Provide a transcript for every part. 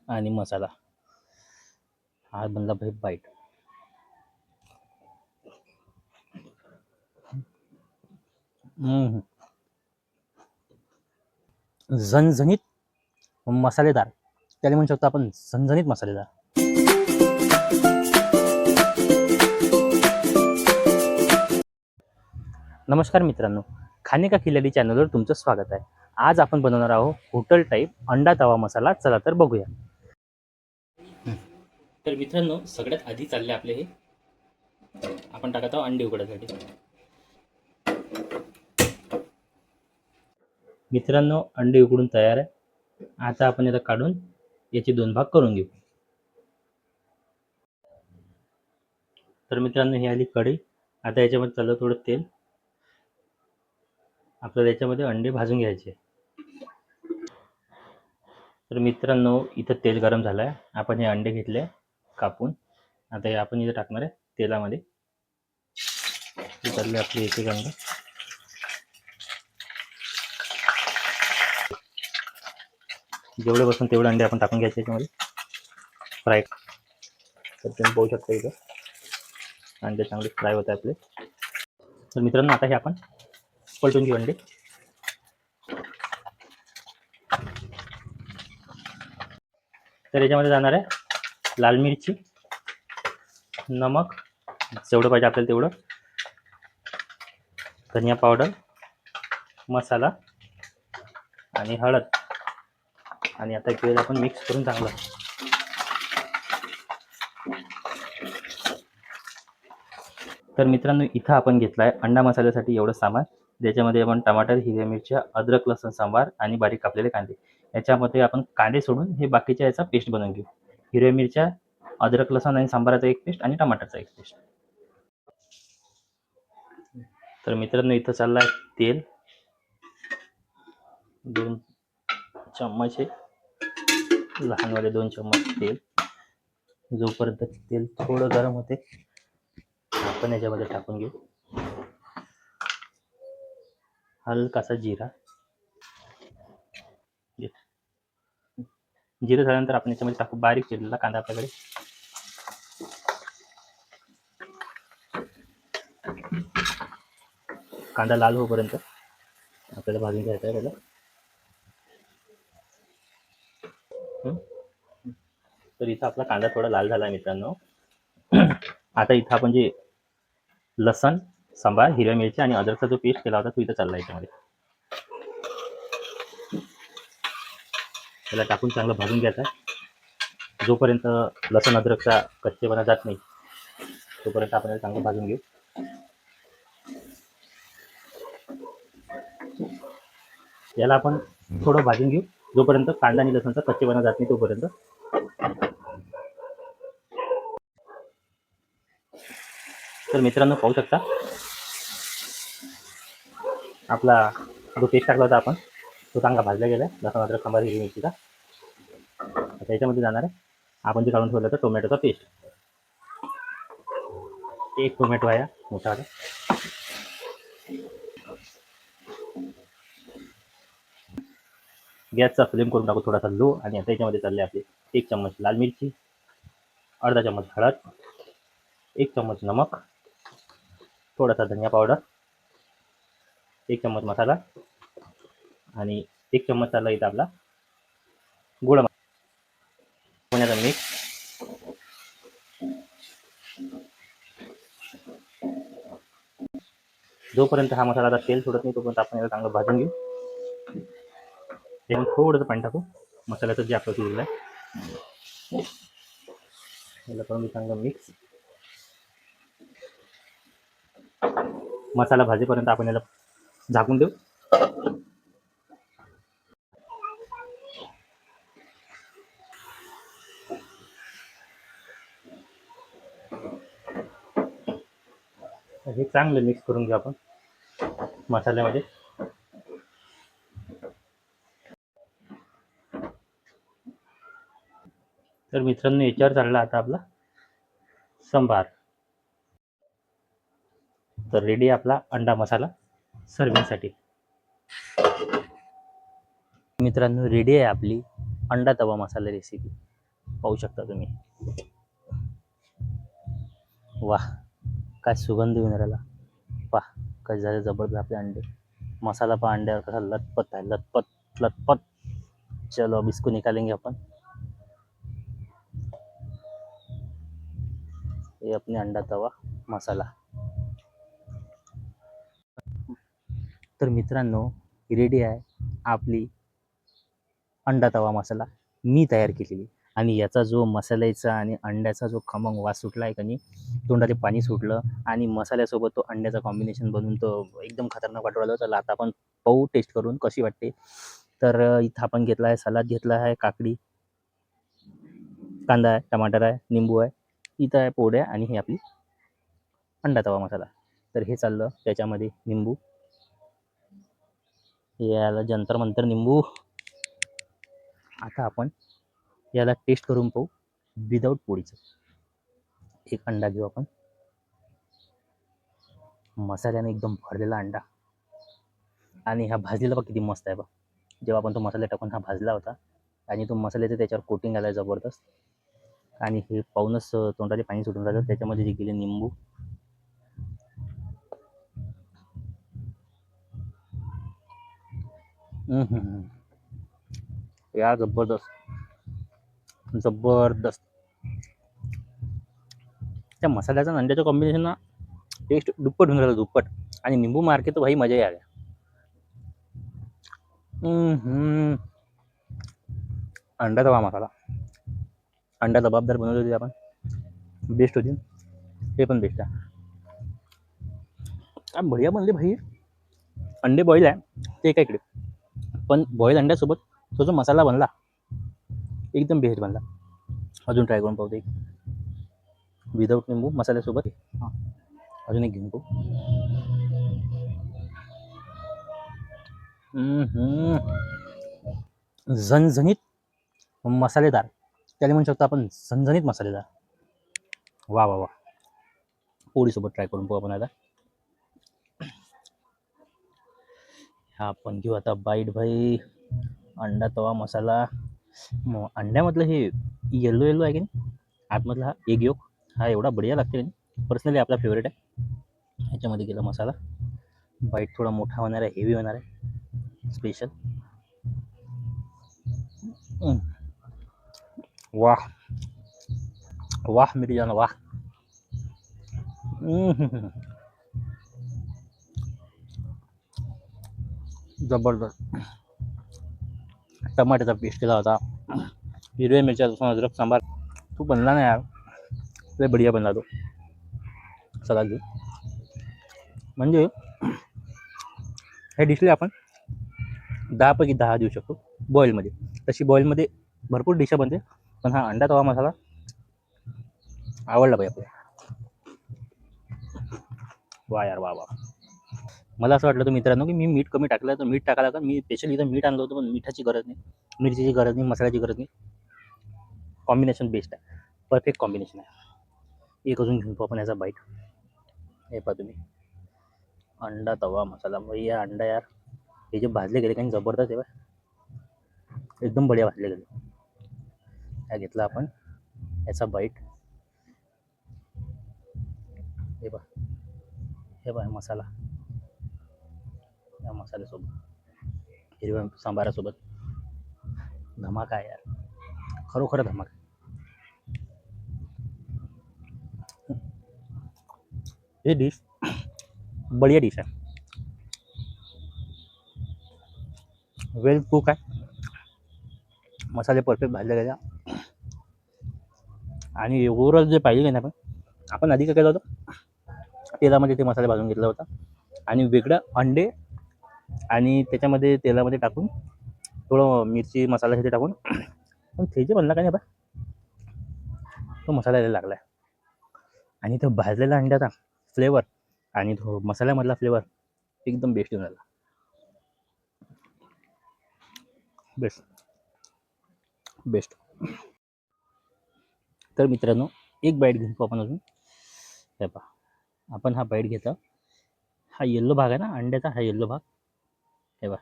आणि मसाला हा बनला भाई बाईट. झणझणीत मसालेदार, त्याला म्हणू शकतो आपण झणझणीत मसालेदार. नमस्कार मित्रांनो, खाने का खिलाडी चॅनलवर तुमचं स्वागत आहे. आज आपण बनवणार आहोत हॉटेल टाईप अंडा तवा मसाला. चला तर बघूया. तर मित्रांनो, सगळ्यात आधी चालले आपले हे आपण टाकत आहोत अंडे उकडायसाठी. मित्रांनो, अंडे उकडून तयार आहे. आता आपण याला काढून याचे 2 भाग करून घेऊ. तर मित्रांनो, ही आली कढई. आता याच्यामध्ये चाललं थोडं तेल. आपल्याला याच्यामध्ये अंडे भाजून घ्यायचे. तर मित्रांनो, इथं तेल गरम झालं आहे. आपण हे अंडे घेतले कापून. आता हे आपण इथे टाकणार आहे तेलामध्ये. चालले आपले एक एक अंडे. जेवढे बसून तेवढे अंडे आपण टाकून घ्यायचे याच्यामध्ये फ्राय. तर तुम्ही पाहू शकता इथं अंडे चांगले फ्राय होत आहे आपले. तर मित्रांनो, आता हे आपण पलटून घेऊ अंडे. तर याच्यामध्ये जाणार आहे लाल मिरची, नमक जेवढं पाहिजे आपल्याला तेवढं, धनिया पावडर, मसाला आणि हळद. आणि आता एक आपण मिक्स करून चांगलं. तर मित्रांनो, इथं आपण घेतला आहे अंडा मसाल्यासाठी एवढं सामान. ज्याच्यामध्ये आपण टमाटर, हिरव्या मिरच्या, अद्रक लसूण सांबार आणि बारीक कापलेले कांदे. याच्यामध्ये आपण कांदे सोडून हे बाकीच्या याचा पेस्ट बनवून घेऊ. हिरव्या मिरच्या, अद्रक लसूण आणि सांबाराचा एक पेस्ट आणि टमाटरचा एक पेस्ट. तर मित्रांनो, इथं चाललं आहे तेल 2 चम्मच आहे. लहानवाले 2 चम्मच तेल. जोपर्यंत तेल थोडं गरम होते आपण याच्यामध्ये टाकून घेऊ हलकासा जिरा. जिरे झाल्यानंतर आपण याच्यामध्ये टाकू बारीक चिरलेला कांदा. आपल्याकडे कांदा लाल होईपर्यंत आपल्याला भाजून घ्यायचा आहे त्याला. तर इथं आपला कांदा थोडा लाल झाला मित्रांनो. आता इथं आपण जे लसण सांबार, हिरव्या मिरची आणि अद्रकचा जो पेस्ट केला होता तो इथं चालला याच्यामध्ये. त्याला टाकून चांगलं भाजून घ्यायचं आहे. जोपर्यंत लसण अद्रकचा कच्चेपणा जात नाही तोपर्यंत आपण याला चांगलं भाजून घेऊ. याला आपण थोडं भाजून घेऊ जोपर्यंत कांदा आणि लसणचा कच्चेपणा जात नाही तोपर्यंत. तर मित्रांनो, पाहू शकता आपला जो पेस्ट टाकला होता आपण तो चांगला भाजला गेला आहे. लसूण अद्रक सांबार हिरवी मिरचीचा. आता याच्यामध्ये जाणार आहे आपण जे काढून ठेवलं होतं टोमॅटोचा पेस्ट. एक टोमॅटो आहे मोठा आहे. गॅसचा फ्लेम करून टाकू थोडासा लो. आणि आता याच्यामध्ये चालले आपले 1 चम्मच लाल मिरची, अर्धा चम्मच हळद, 1 चम्मच नमक, थोडासा धनिया पावडर, 1 चम्मच मसाला आणि 1 चम्मच चालला इथं आपला गोडा मसाला मिक्स. जोपर्यंत हा मसाला तेल सोडत नाही तोपर्यंत आपण याला चांगलं भाजून घेऊ. त्यामुळे थोडंसं पाणी टाकू मसाल्याचं जे आपलं केलेलं आहे याला करून चांगलं मिक्स. मसाला भाजीपर्यंत आपण याला झाकून देऊ. हे चांगलं मिक्स करून घेऊ आपण मसाल्यामध्ये. तर मित्रांनो, याच्यावर चालला आता आपला सांबार. तर रेडी आपला अंडा मसाला सर्विंगसाठी. मित्रांनो, रेडी आहे आपली अंडा तवा मसाला रेसिपी. पाहू शकता तुम्ही. वाह, काय सुगंध येऊन राहिला. वाह, काय झालं जबरदस्त आपले अंडे. मसाला पहा अंड्यावर कसा लतपत आहे, लतपत लतपत. चलो अब इसको निकालेंगे अपन. ये अपने अंडा तवा मसाला. तर मित्रांनो, रेडी आहे आपली अंडा तवा मसाला मी तयार केलेली. आणि याचा जो मसाल्याचा आणि अंड्याचा जो खमंग वास सुटला आहे का नाही, तोंडाले पाणी सुटलं. आणि मसाल्यासोबत तो अंड्याचा कॉम्बिनेशन बनवून तो एकदम खतरनाक वाटू राहिला. चला आता आपण पाहू टेस्ट करून कशी वाटते. तर इथं आपण घेतला आहे, सलाद घेतला आहे, काकडी, कांदा आहे, टमाटर आहे, निंबू आहे, इथं आहे पोळ्या आणि ही आपली अंडा तवा मसाला. तर हे चाललं त्याच्यामध्ये निंबू, याला जंतर मंतर निंबू. आता आपण याला टेस्ट करून पाहू विदाऊट पोळीचं. एक अंडा घेऊ आपण, मसाल्याने एकदम भरलेला अंडा. आणि हा भाजलेला बघ किती मस्त आहे बघ. जेव्हा आपण तो मसाला टाकून हा भाजला होता आणि तो मसाल्याचं त्याच्यावर कोटिंग आला जबरदस्त. आणि हे पाहूनच तोंडाले पाणी सुटून राहिलं. त्याच्यामध्ये जे गेले निंबू, या जबरदस्त जबरदस्त. त्या मसाल्याचं आणि अंड्याचं कॉम्बिनेशन ना टेस्ट दुप्पट होऊन राहिलं, दुप्पट. आणि निंबू मारके तो भाई मजा आल्या. अंडा तवा मसाला, अंडा लबाबदार बनवली होती आपण, बेस्ट होती. ते पण बेस्ट आहे. काय बढिया बनले भाई. अंडे बॉईल आहे ते काय इकडे, पण बॉईल अंड्यासोबत तो जो मसाला बनला एकदम बेस्ट बनला. अजून ट्राय करून पाहू एक विदाऊट निंबू मसाल्यासोबत. हां, अजून एक घेऊन पाहू. झणझणीत मसालेदार, त्याला म्हणू शकतो आपण झणझणीत मसालेदार. वा वा वा. पोळीसोबत ट्राय करून पाहू आपण आता. हा आपण घेऊ आता बाईट भाई. अंडा तवा मसाला. अंड्यामधलं हे येल्लो येल्लो आहे की नाही, आतमधला हा एग योक, हा एवढा बढिया लागते. पर्सनली आपला फेवरेट आहे. ह्याच्यामध्ये गेला मसाला. बाईट थोडा मोठा होणार आहे, हेवी होणार आहे, स्पेशल. वाह वाह मेरी जान वाह. जबरदस्त. टमाट्याचा पेस्ट केला होता, हिरव्या मिरच्या, अद्रक सांबार. तू बनला ना यार, लय बढिया बनला तो. सलाद घेऊ म्हणजे हे डिशले आपण 10 पैकी 10 देऊ शकतो बॉईलमध्ये. तशी बॉईलमध्ये भरपूर डिशा बनते, पण हा अंडा तवा मसाला आवडला पाहिजे आपल्याला. वा यार वा वा. मला असं वाटलं होतं मित्रांनो की मी मीठ कमी टाकलं, तर मीठ टाकायला का मी स्पेशल इथं मीठ आणलं होतं, पण मिठाची गरज नाही, मिरचीची गरज नाही, मसाल्याची गरज नाही. कॉम्बिनेशन बेस्ट आहे, परफेक्ट कॉम्बिनेशन आहे. एक अजून घेऊन पाहू आपण याचा बाईट. हे पहा तुम्ही, अंडा तवा मसाला. भैया अंडा यार, हे जे भाजले गेले काही जबरदस्त आहे बा, एकदम बढिया भाजले गेले. हा घेतला आपण याचा बाईट. हे पहा, हे पहा मसाला, या मसाल्यासोबत हिरव्या सांबारासोबत धमाका आहे यार, खरोखर धमाका. हे डिश बढिया डिश आहे, वेल कुक आहे, मसाले परफेक्ट भाजले गेले. आणि ओव्हरऑल जे पाहिजे ना आपण आधी काय केलं होतं, तेलामध्ये ते मसाले भाजून घेतला होता आणि वेगळं अंडे आणि त्याच्यामध्ये तेलामध्ये टाकून थोडं मिरची मसाला हे टाकून, पण ते जे बनला का नाही बा, तो मसाल्याला लागला आहे. आणि तो भाजलेला अंड्याचा फ्लेवर आणि तो मसाल्यामधला फ्लेवर एकदम बेस्ट येऊन राहिला, बेस्ट बेस्ट. तर मित्रांनो, एक बाईट घेऊन आपण अजून. हे पहा, आपण हा बाईट घेता, हा येल्लो भाग आहे ना अंड्याचा, हा येल्लो भाग. हे बघा,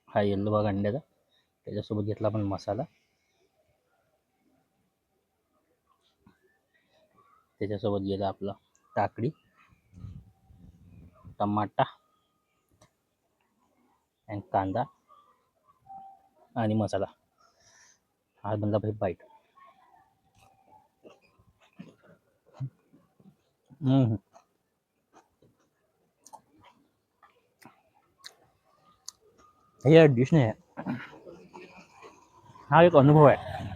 हा येल्लो भाग अंड्याचा, त्याच्यासोबत घेतला आपण मसाला. त्याच्यासोबत गेलं आपलं काकडी, टमाटा आणि कांदा आणि मसाला. हा बनला भाई बाईट. हे डिश नाही आहे, हा एक अनुभव आहे.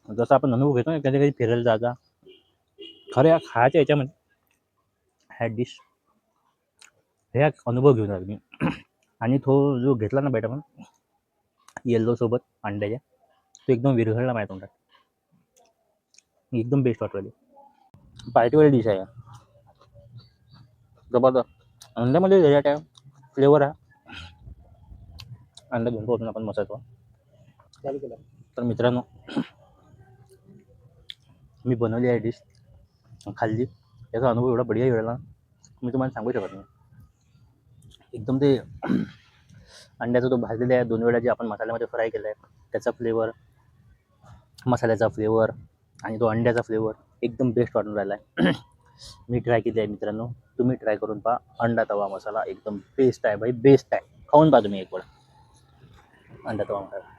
जसं आपण अनुभव घेतो ना कधी कधी फिरायला जाता, खऱ्या खायच्या याच्यामध्ये ह्या डिश ह्या अनुभव घेऊन आलो मी. आणि तो जो घेतला ना बेटा पण येल्लो सोबत अंड्याच्या, तो एकदम विरघळला माझ्या तोंडात, एकदम बेस्ट वाटली. पार्टीवाली डिश आहे जबरदस्त. अंड्यामध्ये व्हेरायटी आहे, फ्लेवर आहे. अंडा घेऊन पोहोचून आपण मसाला चालू केला. तर मित्रांनो, मी बनवली आहे डिश, खाल्ली, याचा अनुभव एवढा बढिया मिळाला मी तुम्हाला सांगू शकत नाही. एकदम ते अंड्याचा तो भाजलेला आहे 2 वेळा जे आपण मसाल्यामध्ये फ्राय केला आहे त्याचा फ्लेवर, मसाल्याचा फ्लेवर आणि तो अंड्याचा फ्लेवर एकदम बेस्ट वाटून राहिला आहे. मी ट्राय केली आहे मित्रांनो, तुम्ही ट्राय करून पहा. अंडा तवा मसाला एकदम बेस्ट आहे भाई, बेस्ट आहे. खाऊन पहा तुम्ही एक वेळा अंडा तवा मसाला.